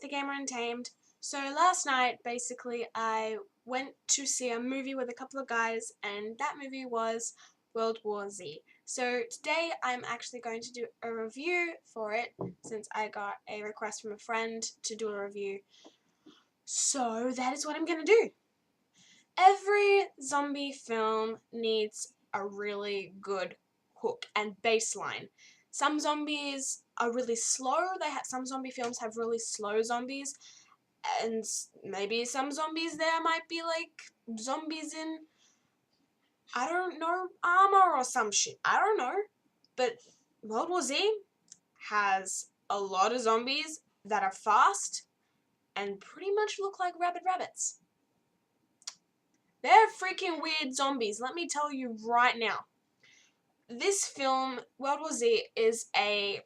The Gamer Untamed. So last night, basically, I went to see a movie with a couple of guys, and that movie was World War Z. So today, I'm actually going to do a review for it, since I got a request from a friend to do a review. So that is what I'm going to do. Every zombie film needs a really good hook and baseline. Some zombies are really slow. Some zombie films have really slow zombies, and maybe some zombies there might be like zombies in, I don't know, armor or some shit. I don't know. But World War Z has a lot of zombies that are fast and pretty much look like rabid rabbits. They're freaking weird zombies, let me tell you right now. This film, World War Z, is a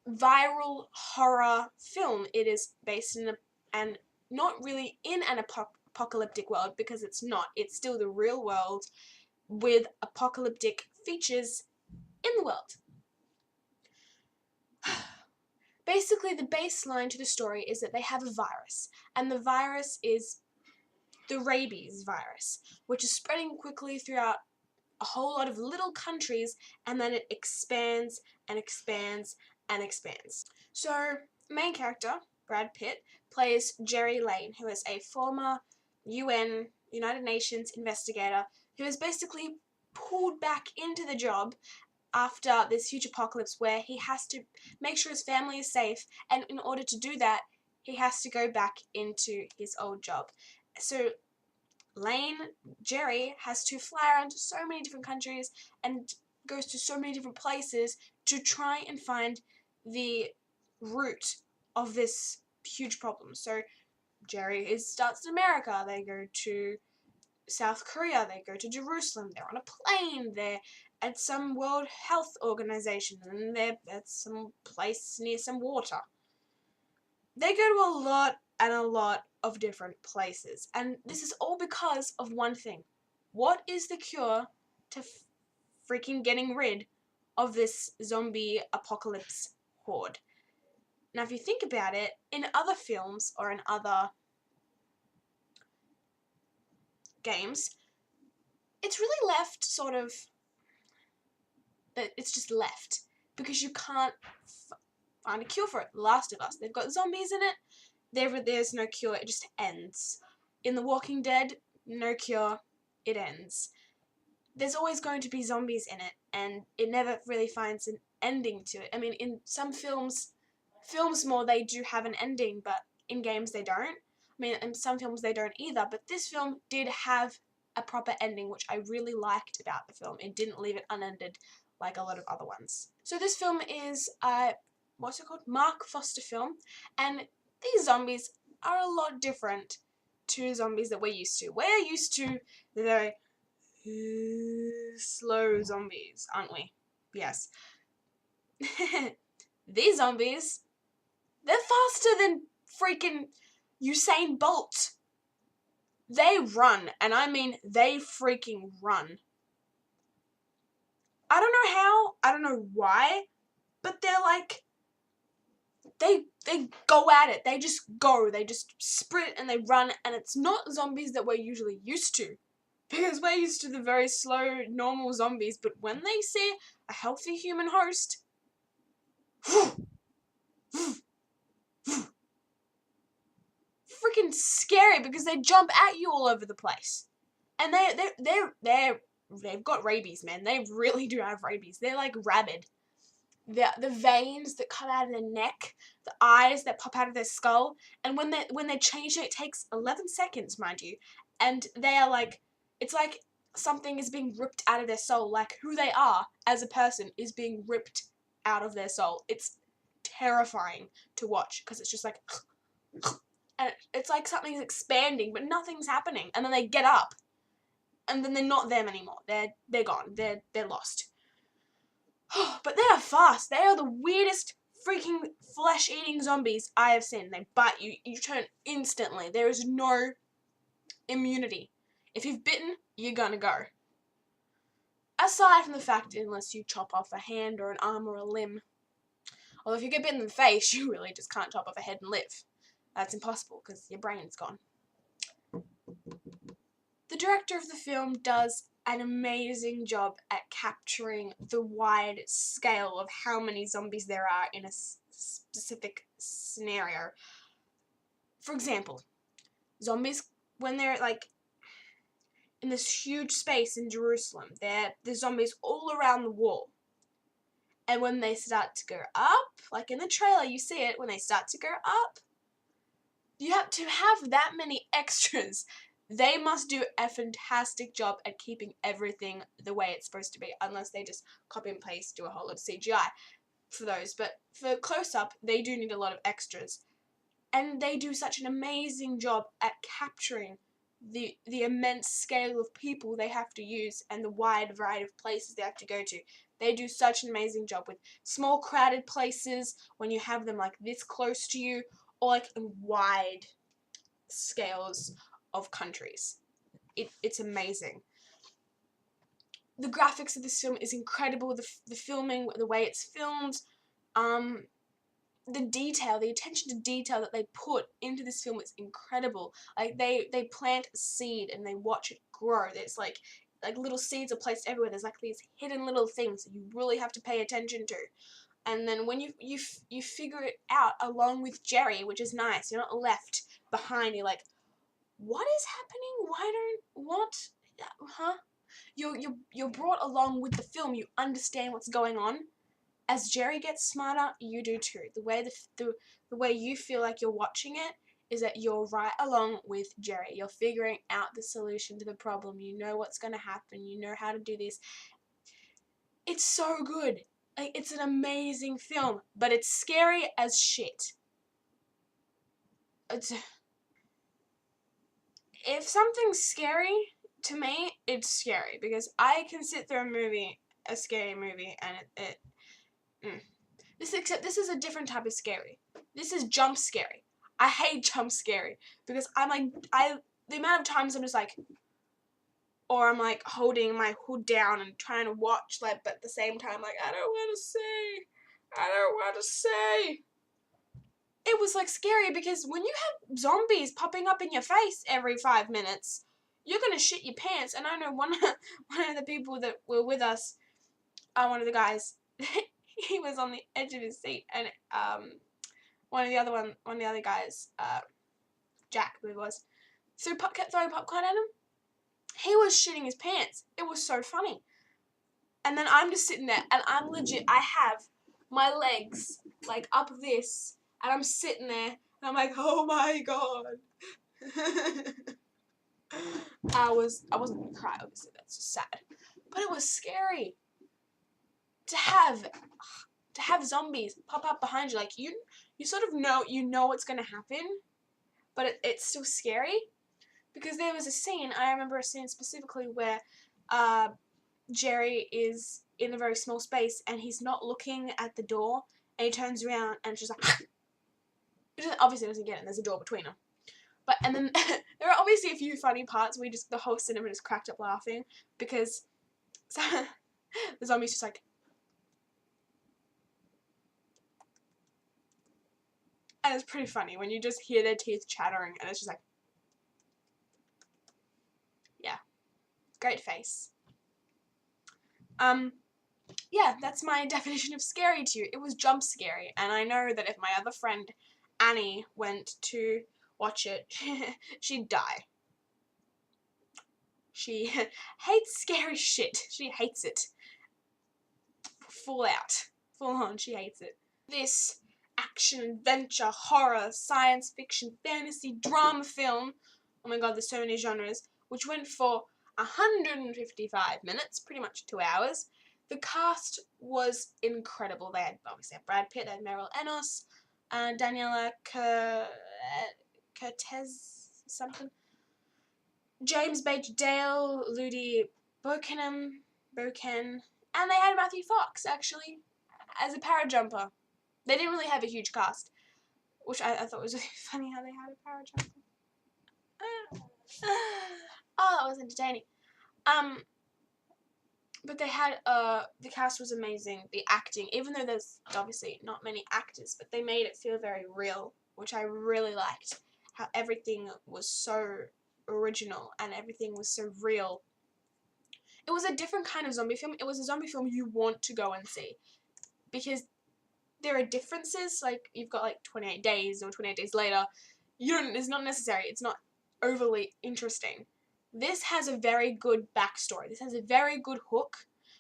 viral horror film. It is based in and not really in an apocalyptic world, because it's not. It's still the real world with apocalyptic features in the world. Basically, the baseline to the story is that they have a virus, and the virus is the rabies virus, which is spreading quickly throughout a whole lot of little countries, and then it expands and expands and expands. So, main character, Brad Pitt, plays Jerry Lane, who is a former United Nations investigator who is basically pulled back into the job after this huge apocalypse where he has to make sure his family is safe, and in order to do that, he has to go back into his old job. So Jerry, has to fly around to so many different countries and goes to so many different places to try and find the root of this huge problem. So Jerry starts in America, they go to South Korea, they go to Jerusalem, they're on a plane, they're at some World Health Organization, and they're at some place near some water. They go to a lot of different places, and this is all because of one thing. What is the cure to freaking getting rid of this zombie apocalypse horde? Now, if you think about it, in other films or in other games, it's really left sort of, it's just left, because you can't find a cure for it. The Last of Us, they've got zombies in it, there's no cure, it just ends. In The Walking Dead, no cure, it ends. There's always going to be zombies in it, and it never really finds an ending to it. I mean, in some films more, they do have an ending, but in games they don't. I mean, in some films they don't either, but this film did have a proper ending, which I really liked about the film. It didn't leave it unended like a lot of other ones. So this film is, what's it called? Mark Foster film, and these zombies are a lot different to zombies that we're used to. We're used to the very slow zombies, aren't we? Yes. These zombies, they're faster than freaking Usain Bolt. They run, and I mean they freaking run. I don't know how, I don't know why, but they're like, they go at it. They just go. They just sprint and they run, and it's not zombies that we're usually used to. Because we're used to the very slow, normal zombies, but when they see a healthy human host, freaking scary, because they jump at you all over the place. And they've got rabies, man. They really do have rabies. They're like rabid. The veins that come out of their neck, the eyes that pop out of their skull, and when they change it takes 11 seconds, mind you, and they are like, it's like something is being ripped out of their soul, like who they are as a person is being ripped out of their soul. It's terrifying to watch, because it's just like, and it's like something's expanding but nothing's happening, and then they get up and then they're not them anymore. They're gone. They're lost. But they are fast. They are the weirdest freaking flesh-eating zombies I have seen. They bite you. You turn instantly. There is no immunity. If you've bitten, you're gonna go. Aside from the fact, unless you chop off a hand or an arm or a limb. Although if you get bit in the face, you really just can't chop off a head and live. That's impossible because your brain's gone. The director of the film does an amazing job at capturing the wide scale of how many zombies there are in a specific scenario. For example, zombies, when they're like in this huge space in Jerusalem, there's zombies all around the wall. And when they start to go up, like in the trailer you see it, when they start to go up, you have to have that many extras. They must do a fantastic job at keeping everything the way it's supposed to be, unless they just copy and paste, do a whole lot of CGI for those. But for close-up, they do need a lot of extras. And they do such an amazing job at capturing the immense scale of people they have to use and the wide variety of places they have to go to. They do such an amazing job with small crowded places when you have them like this close to you, or like in wide scales of countries. It's amazing. The graphics of this film is incredible. The filming, the way it's filmed, the detail, the attention to detail that they put into this film is incredible. Like they plant a seed and they watch it grow. There's like little seeds are placed everywhere. There's like these hidden little things that you really have to pay attention to. And then when you figure it out along with Jerry, which is nice. You're not left behind. You're like, what is happening? Huh? You're brought along with the film. You understand what's going on. As Jerry gets smarter, you do too. The way you feel like you're watching it is that you're right along with Jerry. You're figuring out the solution to the problem. You know what's going to happen. You know how to do this. It's so good. Like, it's an amazing film, but it's scary as shit. If something's scary, to me, it's scary, because I can sit through a scary movie, and Except this is a different type of scary. This is jump scary. I hate jump scary, because the amount of times I'm just like, or I'm like holding my hood down and trying to watch, like, but at the same time, like, I don't want to say. It was like scary, because when you have zombies popping up in your face every 5 minutes, you're gonna shit your pants. And I know one of the people that were with us, one of the guys, he was on the edge of his seat, and one of the other guys, Jack, who it was, kept throwing popcorn at him. He was shitting his pants. It was so funny. And then I'm just sitting there, and I'm legit, I have my legs, like, up this, and I'm sitting there, and I'm like, oh my god. I wasn't gonna cry, obviously, that's just sad. But it was scary. To have zombies pop up behind you, like, you sort of know, what's gonna happen, but it's still scary. Because there was a scene, I remember a scene specifically where Jerry is in a very small space and he's not looking at the door, and he turns around and she's like, obviously doesn't get it, and there's a door between them. And then there are obviously a few funny parts where the whole cinema just cracked up laughing, because the zombie's just like, and it's pretty funny when you just hear their teeth chattering, and it's just like, yeah, great face. Yeah, that's my definition of scary to you. It was jump scary, and I know that if my other friend Annie went to watch it, she'd die. She hates scary shit. She hates it. Full on, she hates it. This action, adventure, horror, science fiction, fantasy, drama film, oh my god, there's so many genres, which went for 155 minutes, pretty much 2 hours. The cast was incredible. They had, obviously, Brad Pitt, they had Meryl Enos, Daniela Curtez something, James Bates Dale, Ludi Boken, and they had Matthew Fox, actually, as a parajumper. They didn't really have a huge cast, which I thought was really funny how they had a parajumper. Oh, that was entertaining. But they had the cast was amazing. The acting, even though there's obviously not many actors, but they made it feel very real, which I really liked. How everything was so original and everything was so real. It was a different kind of zombie film. It was a zombie film you want to go and see, because there are differences. Like, you've got like 28 days or 28 days later. It's not necessary. It's not overly interesting. This has a very good backstory. This has a very good hook.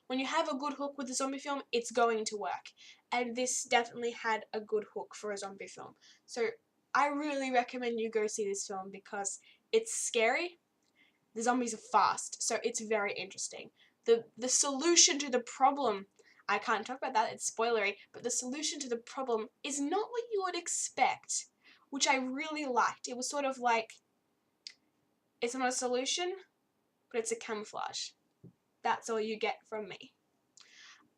When you have a good hook with a zombie film, it's going to work. And this definitely had a good hook for a zombie film. So I really recommend you go see this film because it's scary. The zombies are fast, so it's very interesting. The solution to the problem, I can't talk about that, it's spoilery, but the solution to the problem is not what you would expect, which I really liked. It was sort of like, it's not a solution, but it's a camouflage. That's all you get from me.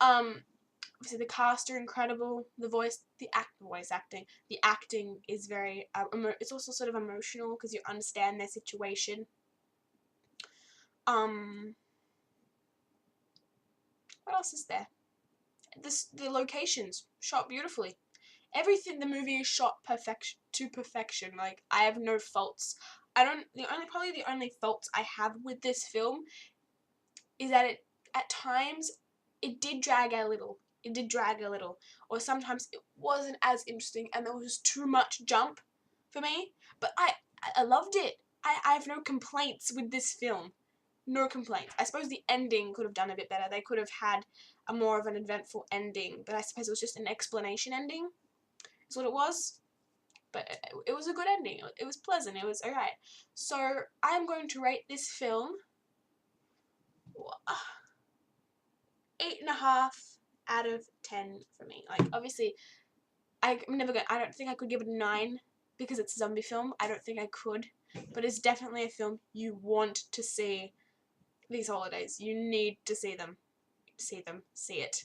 Obviously the cast are incredible. The voice acting. The acting is very, it's also sort of emotional because you understand their situation. What else is there? The locations shot beautifully. Everything the movie is shot to perfection. Like, I have no faults. Probably the only faults I have with this film is that at times it did drag a little. It did drag a little, or sometimes it wasn't as interesting, and there was just too much jump for me. But I loved it. I have no complaints with this film. No complaints. I suppose the ending could have done a bit better. They could have had a more of an eventful ending, but I suppose it was just an explanation ending, is what it was. But it was a good ending. It was pleasant. It was alright. So I'm going to rate this film 8.5 out of 10 for me. Like, obviously, I don't think I could give it a 9 because it's a zombie film. I don't think I could. But it's definitely a film you want to see these holidays. You need to see them. See it.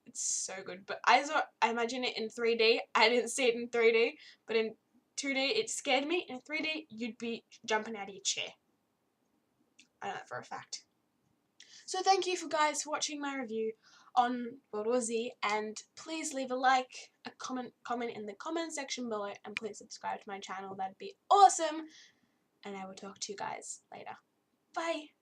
It's so good. But I imagine it in 3D. I didn't see it in 3D, but in 2D it scared me. In 3D you'd be jumping out of your chair. I know that for a fact. So thank you for guys for watching my review on World War Z, and please leave a like, a comment in the comment section below, and please subscribe to my channel. That'd be awesome. And I will talk to you guys later. Bye.